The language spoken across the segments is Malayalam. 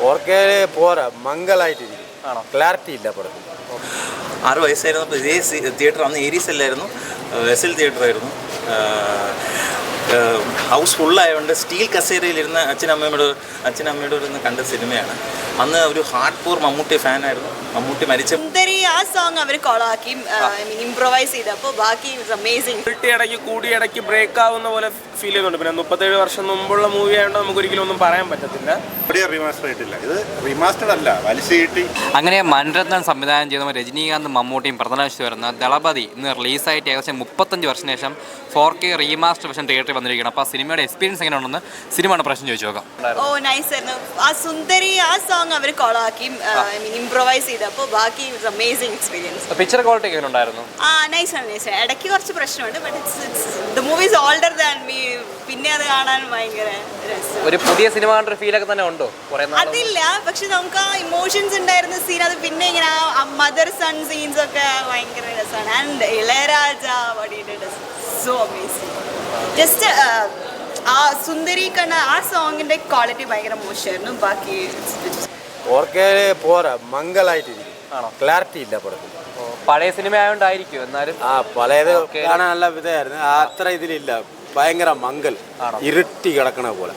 4K പോരാ, മംഗലായിട്ടിരിക്കും. ക്ലാരിറ്റി ഇല്ല പടത്തിൽ. 6 വയസ്സായിരുന്നപ്പോൾ ഇതേ തിയേറ്റർ അന്ന് ഏരീസ് അല്ലായിരുന്നു, SL തിയേറ്ററായിരുന്നു. ഹൗസ് ഫുള്ളായതുകൊണ്ട് സ്റ്റീൽ കസേരയിലിരുന്ന് അച്ഛനമ്മയോട് ഇരുന്ന് കണ്ട സിനിമയാണ്. അന്ന് ഒരു ഹാർഡ് കോർ മമ്മൂട്ടി ഫാനായിരുന്നു. മമ്മൂട്ടി മരിച്ച ആ സോങ് അവർ കൊളാക്കി ഇംപ്രൊവൈസ് ചെയ്തപ്പോൾ ബാക്കി അമേസിംഗ്. ഇടയ്ക്ക് കൂടി ഇടയ്ക്ക് ബ്രേക്ക് ആവുന്ന പോലെ ഫീൽ ചെയ്യുന്നുണ്ട്. പിന്നെ 37 വർഷം മുമ്പുള്ള മൂവി ആയതുകൊണ്ട് നമുക്ക് ഒരിക്കലും ഒന്നും പറയാൻ പറ്റത്തില്ല. റീമാസ്റ്റർ ആയിട്ടില്ല, ഇത് റീമാസ്റ്റർ അല്ല, വലിച്ചു കിട്ടി. അങ്ങനെ മണിരത്നം സംവിധാനം ചെയ്ത രജനീകാന്ത് മമ്മൂട്ടിയും പ്രധാനമായിട്ട് വരുന്ന ദളപതി ഇന്ന് റിലീസായിട്ട് ഏകദേശം 35 വർഷത്തിന് ശേഷം 4K റീമാസ്റ്റർ വെർഷൻ തിയേറ്ററിൽ വന്നിരിക്കുകയാണ്. അപ്പോൾ ആ സിനിമയുടെ എക്സ്പീരിയൻസ് എങ്ങനെ ഉണ്ടെന്ന് സിനിമയുടെ പ്രശ്നം ചോദിച്ചു നോക്കാം. നൈസ് ആയിരുന്നു. ആ സുന്ദരി ആ സോങ് അവർ കൊളാക്കി ഇംപ്രൊവൈസ് ചെയ്തപ്പോൾ ബാക്കി അമേസിംഗ് എക്സ്പീരിയൻസ്. പിക്ചർ ക്വാളിറ്റി എങ്ങനെ ഉണ്ടായിരുന്നു? നൈസ് ആണ്. ഇടയ്ക്ക് കുറച്ച് പ്രശ്നമുണ്ട്, but the movie is older than me. പിന്നെ അത് കാണാൻ ഭയങ്കര രസം. ഒരു പുതിയ സിനിമ കണ്ട ഫീലൊക്കെ തന്നെ ഉണ്ടോ? അതില്ല, പക്ഷെ നമുക്ക് ആ ഇമോഷൻസ് ഉണ്ടായിരുന്ന സീൻ അത് പിന്നെ ഇങ്ങനെ ആ മദർ സൺ സീൻസ് ഒക്കെ ഭയങ്കര രസമാണ്. And Ilaiyaraaja so amazing. Just ആ സുന്ദരി കണ്ട ആ സോങ്ങിന്റെ ക്വാളിറ്റി ഭയങ്കര മോശമായിരുന്നു. ബാക്കി 4K പോരാ, മംഗലായിട്ടിരിക്കും. ക്ലാരിറ്റി ഇല്ല പടത്തിൽ. പഴയ സിനിമ ആയതുകൊണ്ടായിരിക്കും. എന്നാലും പഴയത് കാണാൻ നല്ല വിധമായിരുന്നു. അത്ര ഇതിലില്ല, ഭയങ്കര മംഗൽ, ഇരുട്ടി കിടക്കണ പോലെ.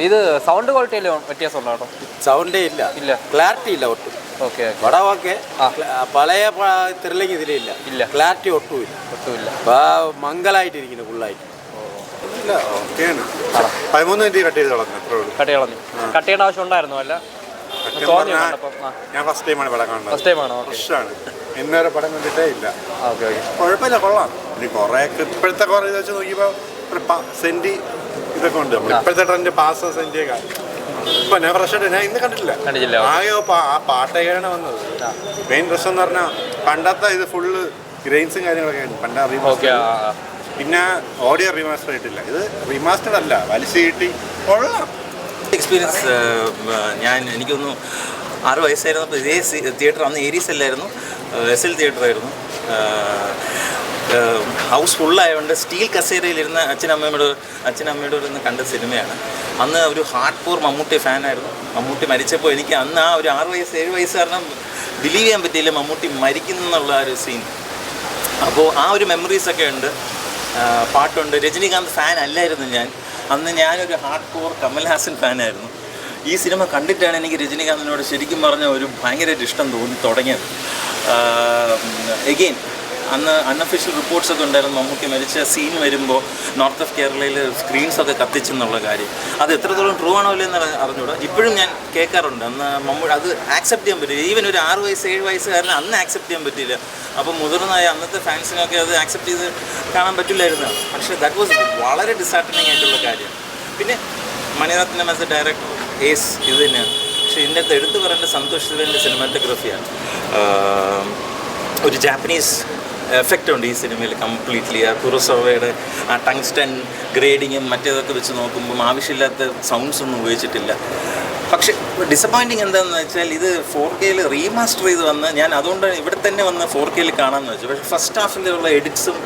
ഇത് സൗണ്ട് ക്വാളിറ്റിയിൽ വ്യത്യാസം ഉണ്ടോ? സൗണ്ടേ ഇല്ല, ക്ലാരിറ്റി ഇല്ല ഒട്ടും. പടം ഓക്കെ, പഴയ ത്രില്ലിങ് ഇതിലില്ല, ക്ലാരിറ്റി ഒട്ടുമില്ല. മംഗലായിട്ടിരിക്കുന്നു ഫുള്ളായിട്ട്. 13 മിനിറ്റ് കട്ട് ചെയ്ത് കളഞ്ഞു. കട്ട് ചെയ്യേണ്ട ആവശ്യം ഉണ്ടായിരുന്നു അല്ല? ഞാൻ ഫസ്റ്റ് ടൈമാണ് പടം കാണുന്നത്. ഫ്രഷാണ്, ഇന്നൊരു പടം കണ്ടിട്ടേ ഇല്ല. കുഴപ്പമില്ല, കൊള്ളാം. ഇനി കുറേ ഇപ്പോഴത്തെ കുറേ ഇത് വെച്ച് നോക്കിയപ്പോൾ സെൻറ്റി ഇതൊക്കെ ഉണ്ട്. ഇപ്പോഴത്തെ ട്രെൻഡ് പാസ് സെൻറ്റിയൊക്കെ ഇപ്പൊ ഞാൻ ഫ്രഷായിട്ട് ഞാൻ ഇന്ന് കണ്ടിട്ടില്ല. ആകെ ആ പാട്ടൊക്കെയാണ് വന്നത്. മെയിൻ പ്രശ്നം എന്ന് പറഞ്ഞാൽ പണ്ടത്തെ ഇത് ഫുള്ള് ഗ്രൈൻസും കാര്യങ്ങളൊക്കെ ഉണ്ട്. പണ്ട റീമാസ്റ്റർ, പിന്നെ ഓഡിയോ റീമാസ്റ്റർ ആയിട്ടില്ല, ഇത് റീമാസ്റ്റർ അല്ല, വലിച്ചു കിട്ടി. കൊള്ളാം എക്സ്പീരിയൻസ്. എനിക്കൊന്ന് 6 വയസ്സായിരുന്നപ്പോൾ ഇതേ തിയേറ്റർ അന്ന് ഏരീസ് അല്ലായിരുന്നു, SL തിയേറ്ററായിരുന്നു. ഹൗസ് ഫുള്ളായതുകൊണ്ട് സ്റ്റീൽ കസേരയിലിരുന്ന് അച്ഛനമ്മയോട് ഇരുന്ന് കണ്ട സിനിമയാണ്. അന്ന് ഒരു ഹാർഡ് കോർ മമ്മൂട്ടി ഫാനായിരുന്നു. മമ്മൂട്ടി മരിച്ചപ്പോൾ എനിക്ക് അന്ന് ആ ഒരു 6 വയസ്സ് 7 വയസ്സ് കാരണം ബിലീവ് ചെയ്യാൻ പറ്റിയില്ല മമ്മൂട്ടി മരിക്കുന്നുള്ള ആ ഒരു സീൻ. അപ്പോൾ ആ ഒരു മെമ്മറീസൊക്കെ ഉണ്ട്. പാട്ടുണ്ട്. രജനീകാന്ത് ഫാൻ അല്ലായിരുന്നു ഞാൻ. അന്ന് ഞാനൊരു ഹാർഡ് കോർ കമൽഹാസൻ ഫാനായിരുന്നു. ഈ സിനിമ കണ്ടിട്ടാണ് എനിക്ക് രജനീകാന്തിനോട് ശരിക്കും പറഞ്ഞ ഒരു ഭയങ്കരമായിട്ട് ഇഷ്ടം തോന്നി തുടങ്ങിയത്. എഗെയിൻ അന്ന് അൺഒഫീഷ്യൽ റിപ്പോർട്ട്സൊക്കെ ഉണ്ടായിരുന്നു. മമ്മൂട്ടി മരിച്ച സീൻ വരുമ്പോൾ നോർത്ത് ഓഫ് കേരളയിൽ സ്ക്രീൻസൊക്കെ കത്തിച്ചെന്നുള്ള കാര്യം. അത് എത്രത്തോളം ട്രൂ ആണോ എന്ന് അറിഞ്ഞൂടാ. ഇപ്പോഴും ഞാൻ കേൾക്കാറുണ്ട്. അന്ന് മമ്മൂട്ടി അത് ആക്സെപ്റ്റ് ചെയ്യാൻ പറ്റില്ല. ഈവൻ ഒരു 6 വയസ്സ് 7 വയസ്സുകാരന് അന്ന് ആക്സെപ്റ്റ് ചെയ്യാൻ പറ്റില്ല. അപ്പോൾ മുതിർന്നതായ അന്നത്തെ ഫാൻസിനൊക്കെ അത് ആക്സെപ്റ്റ് ചെയ്ത് കാണാൻ പറ്റില്ലായിരുന്നു. പക്ഷേ ദാറ്റ് വാസ് വളരെ ഡിസാർട്ടനിങ് ആയിട്ടുള്ള കാര്യം. പിന്നെ Mani Ratnam as a director ace ഇത് തന്നെയാണ്. പക്ഷേ ഇതിൻ്റെ അകത്ത് എടുത്തു പറയേണ്ട സന്തോഷ് ശിവൻ്റെ സിനിമാറ്റോഗ്രഫിയാണ്. ഒരു ജാപ്പനീസ് എഫക്റ്റ് ഉണ്ട് ഈ സിനിമയിൽ കംപ്ലീറ്റ്ലി. ആ കുറോസാവയുടെ ആ ടങ്സ്റ്റൺ ഗ്രേഡിങ്ങും മറ്റേതൊക്കെ വെച്ച് നോക്കുമ്പം ആവശ്യമില്ലാത്ത സൗണ്ട്സ് ഒന്നും ഉപയോഗിച്ചിട്ടില്ല. പക്ഷേ ഡിസപ്പോയിൻറ്റിങ് എന്താണെന്ന് വെച്ചാൽ ഇത് 4K റീമാസ്റ്റർ ചെയ്ത് വന്ന് ഞാൻ അതുകൊണ്ട് ഇവിടെ തന്നെ വന്ന് 4K കാണാമെന്ന് വെച്ചു. പക്ഷേ ഫസ്റ്റ് ഹാഫിലുള്ള എഡിറ്റ്സും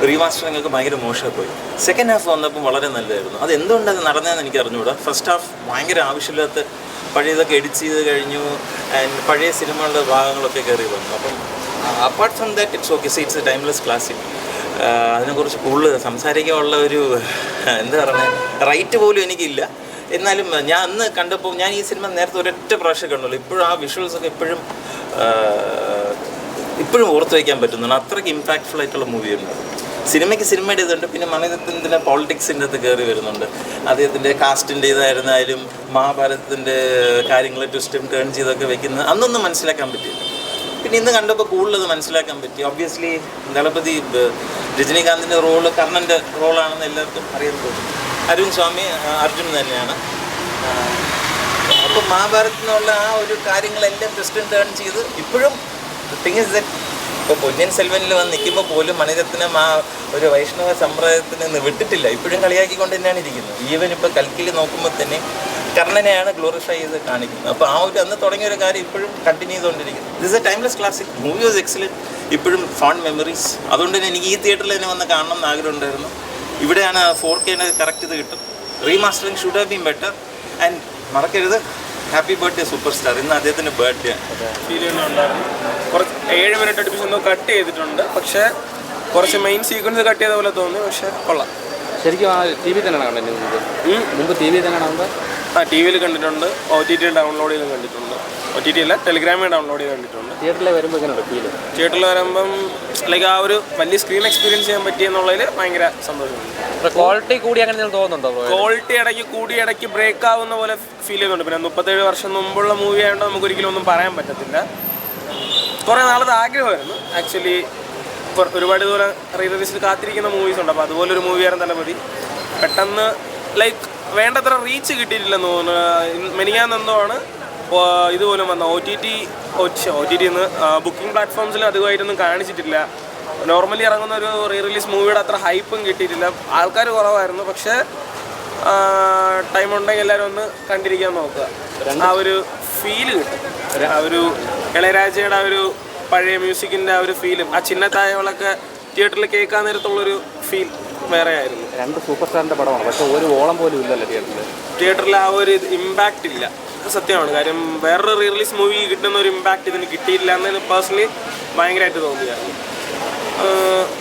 റീമാസ്റ്ററിങ്ങൊക്കെ ഭയങ്കര മോശമായി പോയി. സെക്കൻഡ് ഹാഫ് വന്നപ്പോൾ വളരെ നല്ലതായിരുന്നു. അത് എന്തുകൊണ്ടത് നടന്നതെന്ന് എനിക്ക് അറിഞ്ഞുകൂടാ. ഫസ്റ്റ് ഹാഫ് ഭയങ്കര ആവശ്യമില്ലാത്ത പഴയതൊക്കെ എഡിറ്റ് ചെയ്ത് കഴിഞ്ഞു. ആൻഡ് പഴയ സിനിമകളുടെ ഭാഗങ്ങളൊക്കെ കയറി വന്നു. അപ്പം apart from that it's okay, it's A timeless classic. അതിനെക്കുറിച്ച് കൂടുതൽ സംസാരിക്കാനുള്ള ഒരു എന്താ പറയുക റൈറ്റ് പോലും എനിക്കില്ല. എന്നാലും ഞാൻ അന്ന് കണ്ടപ്പോൾ ഞാൻ ഈ സിനിമ നേരത്തെ ഒരൊറ്റ പ്രാവശ്യം കണ്ടുള്ളൂ. ഇപ്പോഴും ആ വിഷ്വൽസൊക്കെ ഇപ്പോഴും ഓർത്ത് വയ്ക്കാൻ പറ്റുന്നുണ്ട്. അത്രയ്ക്ക് ഇമ്പാക്റ്റ്ഫുൾ ആയിട്ടുള്ള മൂവിയുണ്ട്. സിനിമയ്ക്ക് സിനിമയുടെ ഇതുണ്ട്. പിന്നെ മണിരത്നത്തിൻ്റെ പോളിറ്റിക്സിൻ്റെ അകത്ത് കയറി വരുന്നുണ്ട്. അദ്ദേഹത്തിൻ്റെ കാസ്റ്റിൻ്റെ ഇതായിരുന്നാലും മഹാഭാരതത്തിൻ്റെ കാര്യങ്ങൾ ട്വിസ്റ്റും ടേൺ ചെയ്തൊക്കെ വെക്കുന്നത് അന്നൊന്നും മനസ്സിലാക്കാൻ പറ്റില്ല. പിന്നെ ഇന്ന് കണ്ടപ്പോൾ കൂടുതലത് മനസ്സിലാക്കാൻ പറ്റി. ഒബ്വിയസ്ലി ദളപതി രജനീകാന്തിൻ്റെ റോള് കർണൻ്റെ റോളാണെന്ന് എല്ലാവർക്കും അറിയാൻ തോന്നും. അരുൺ സ്വാമി അർജുൻ തന്നെയാണ്. അപ്പോൾ മഹാഭാരതത്തിനുള്ള ആ ഒരു കാര്യങ്ങളെല്ലാം ട്വിസ്റ്റ് ടേൺ ചെയ്ത് ഇപ്പോഴും തിങ് ഇസ് ദറ്റ് ഇപ്പോൾ പൊന്നിയൻ സെൽവനിൽ വന്ന് നിൽക്കുമ്പോൾ പോലും മണിരത്നം ആ ഒരു വൈഷ്ണവ സമ്പ്രദായത്തിൽ നിന്ന് വിട്ടിട്ടില്ല. ഇപ്പോഴും കളിയാക്കിക്കൊണ്ട് തന്നെയാണ് ഇരിക്കുന്നത്. ഈവൻ ഇപ്പോൾ കൽക്കിൽ നോക്കുമ്പോൾ തന്നെ കർണനെയാണ് ഗ്ലോറിഫൈ ചെയ്ത് കാണിക്കുന്നത്. അപ്പോൾ ആ ഒരു അന്ന് തുടങ്ങിയ ഒരു കാര്യം ഇപ്പോഴും കണ്ടിന്യൂ ചെയ്തുകൊണ്ടിരിക്കുന്നു. This A timeless classic. Movie was excellent. ഇപ്പോഴും ഫോണ്ട് മെമ്മറീസ്. അതുകൊണ്ട് തന്നെ എനിക്ക് ഈ തിയേറ്ററിൽ തന്നെ വന്ന് കാണണം എന്ന് ആഗ്രഹം ഉണ്ടായിരുന്നു. ഇവിടെയാണ് 4K കറക്റ്റ് ഇത് കിട്ടും. Remastering should have been better. And മറക്കരുത് ഹാപ്പി ബർത്ത്ഡേ സൂപ്പർ സ്റ്റാർ. ഇന്ന് അദ്ദേഹത്തിൻ്റെ ബർത്ത്ഡേ. ഫീൽ ചെയ്യുന്നുണ്ടായിരുന്നു. കുറച്ച് 7 മിനിറ്റ് അടുപ്പിച്ച് എന്തോ കട്ട് ചെയ്തിട്ടുണ്ട്, പക്ഷേ കുറച്ച് മെയിൻ സീക്വൻസ് കട്ട് ചെയ്ത പോലെ തോന്നി, പക്ഷേ കൊള്ളാം. ശരിക്കും ആ ടി വി തന്നെയാണ് കണ്ടത് മുമ്പ് ടി വി തന്നെയാണ് കണ്ടത്. ആ ടി വിയിൽ കണ്ടിട്ടുണ്ട്, OTT ഡൗൺലോഡ് ചെയ്തും കണ്ടിട്ടുണ്ട്. OTT അല്ല, ടെലിഗ്രാമിൽ ഡൗൺലോഡ് ചെയ്ത് കണ്ടിട്ടുണ്ട്. തിയേറ്ററിൽ വരുമ്പോൾ എങ്ങനെയുണ്ട് ഫീൽ? തിയേറ്ററിൽ വരുമ്പം ലൈക്ക് ആ ഒരു വലിയ സ്ക്രീൻ എക്സ്പീരിയൻസ് ചെയ്യാൻ പറ്റിയെന്നുള്ളതിൽ ഭയങ്കര സന്തോഷമുണ്ട്. ക്വാളിറ്റി കൂടി അങ്ങനെ തോന്നുന്നുണ്ടോ? ക്വാളിറ്റി ഇടയ്ക്ക് കൂടി ഇടയ്ക്ക് ബ്രേക്ക് ആവുന്ന പോലെ ഫീൽ ചെയ്യുന്നുണ്ട്. പിന്നെ 37 വർഷം മുമ്പുള്ള മൂവി ആയതുകൊണ്ട് നമുക്ക് ഒരിക്കലും ഒന്നും പറയാൻ പറ്റത്തില്ല. കുറേ നാളത്തെ ആഗ്രഹമായിരുന്നു ആക്ച്വലി. ഒരുപാട് ദൂരം റിലീസിൽ കാത്തിരിക്കുന്ന മൂവീസ് ഉണ്ട്. അപ്പോൾ അതുപോലൊരു മൂവിയായിരുന്നു തലപതി. പെട്ടെന്ന് ലൈക്ക് വേണ്ടത്ര റീച്ച് കിട്ടിയിട്ടില്ലെന്ന് തോന്നുന്നു. മെനിയാന്നെന്തോ ആണ് ഇതുപോലും വന്ന OTT ബുക്കിംഗ് പ്ലാറ്റ്ഫോംസിൽ അധികമായിട്ടൊന്നും കാണിച്ചിട്ടില്ല. നോർമലി ഇറങ്ങുന്ന ഒരു റിലീസ് മൂവിയുടെ അത്ര ഹൈപ്പും കിട്ടിയിട്ടില്ല. ആൾക്കാർ കുറവായിരുന്നു. പക്ഷേ ടൈം ഉണ്ടെങ്കിൽ എല്ലാവരും ഒന്ന് കണ്ടിരിക്കാൻ നോക്കുക. ആ ഒരു ഫീല് കിട്ടും. ആ ഒരു ഇളയരാജയുടെ ആ ഒരു പഴയ മ്യൂസിക്കിൻ്റെ ആ ഒരു ഫീലും ആ ചിന്നത്തായകളൊക്കെ തിയേറ്ററിൽ കേൾക്കാൻ നേരത്തുള്ളൊരു ഫീൽ വേറെ ആയിരുന്നു. 2 സൂപ്പർ സ്റ്റാറിൻ്റെ പടമാണ്, പക്ഷേ ഒരു ഓളം പോലും ഇല്ലല്ലോ തിയേറ്ററിൽ. ആ ഒരു ഇമ്പാക്റ്റ് ഇല്ല, സത്യമാണ്. കാര്യം വേറൊരു റിലീസ് മൂവി കിട്ടുന്ന ഒരു ഇമ്പാക്റ്റ് ഇതിന് കിട്ടിയില്ല എന്ന് പേഴ്സണലി ഭയങ്കരമായിട്ട് തോന്നിയായിരുന്നു.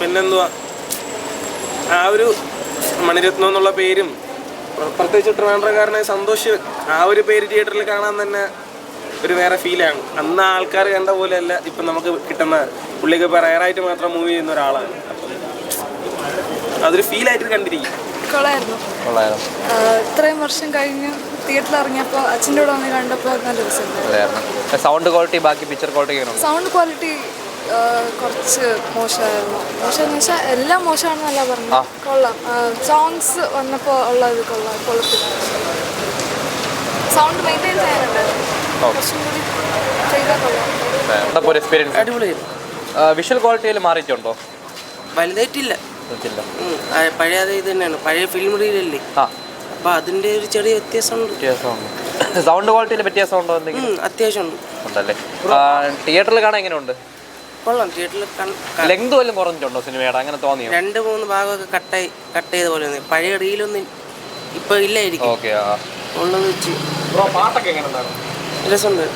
പിന്നെന്തുവാ, ആ ഒരു മണിരത്നം എന്നുള്ള പേരും പ്രത്യേകിച്ച് ട്രിവാൻഡ്രംകാരനായ സന്തോഷ്, ആ ഒരു പേര് തിയേറ്ററിൽ കാണാൻ തന്നെ ഒരു വേറെ ഫീലാണ്. അന്ന് ആൾക്കാർ കണ്ട പോലെ അല്ല ഇപ്പം നമുക്ക് കിട്ടുന്ന. പുള്ളിക്ക് ഇപ്പോൾ റയറായിട്ട് മാത്രം മൂവി ചെയ്യുന്ന ഒരാളാണ്. അപ്പം അതൊരു ഫീലായിട്ട് കണ്ടിരിക്കും. കൊള്ളായിരുന്നു. ഇത്രയും വർഷം കഴിഞ്ഞ് തിയേറ്ററിൽ ഇറങ്ങിയപ്പോൾ അച്ഛൻ്റെ കൂടെ വന്ന് കണ്ടപ്പോൾ നല്ല രസമുണ്ടായിരുന്നു. സൗണ്ട് ക്വാളിറ്റി ബാക്കി പിക്ചർ ക്വാളിറ്റി സൗണ്ട് ക്വാളിറ്റി കുറച്ച് മോശമായിരുന്നു. മോശമെന്ന് വെച്ചാൽ എല്ലാം മോശമാണെന്നല്ല പറഞ്ഞു. കൊള്ളാം. സോങ്സ് വന്നപ്പോൾ ഉള്ളത് കൊള്ളത്തില്ല. സൗണ്ട് മെയിൻറ്റെയിൻ ചെയ്യാനുണ്ടായിരുന്നു. കുറച്ചും കൂടി ചെയ്താൽ കൊള്ളാം. എക്സ്പീരിയൻസ് അടിപൊളിയായിരുന്നു. വിഷ്വൽ ക്വാളിറ്റിയിൽ മാറിയിട്ടുണ്ടോ? വലുതായിട്ടില്ല. പഴയ അത് ഇത് തന്നെയാണ്, പഴയ ഫിലിം റീലല്ലേ. അപ്പൊ അതിന്റെ ഒരു ചെറിയ വ്യത്യാസമുണ്ട്. സൗണ്ട് ക്വാളിറ്റിയിൽ വ്യത്യാസം ഉണ്ടോ? എന്തെങ്കിലും അത്യാവശ്യം ഉണ്ടല്ലേ. തിയേറ്ററിൽ കാണാൻ എങ്ങനെയുണ്ട്? കൊള്ളാം. തിയേറ്ററിൽ ലെങ്ത് വല്ലതും കുറഞ്ഞിട്ടുണ്ടോ സിനിമയുടെ? അങ്ങനെ തോന്നിയോ? 2-3 ഭാഗമൊക്കെ കട്ട് ചെയ്ത പോലെ പഴയ റീലൊന്നും ഇപ്പൊ ഇല്ലായിരിക്കും. ഓക്കെ. ഉള്ളത് വെച്ച് പാട്ടൊക്കെ എങ്ങനെ ഉണ്ടായിരുന്നു? രസമുണ്ട്.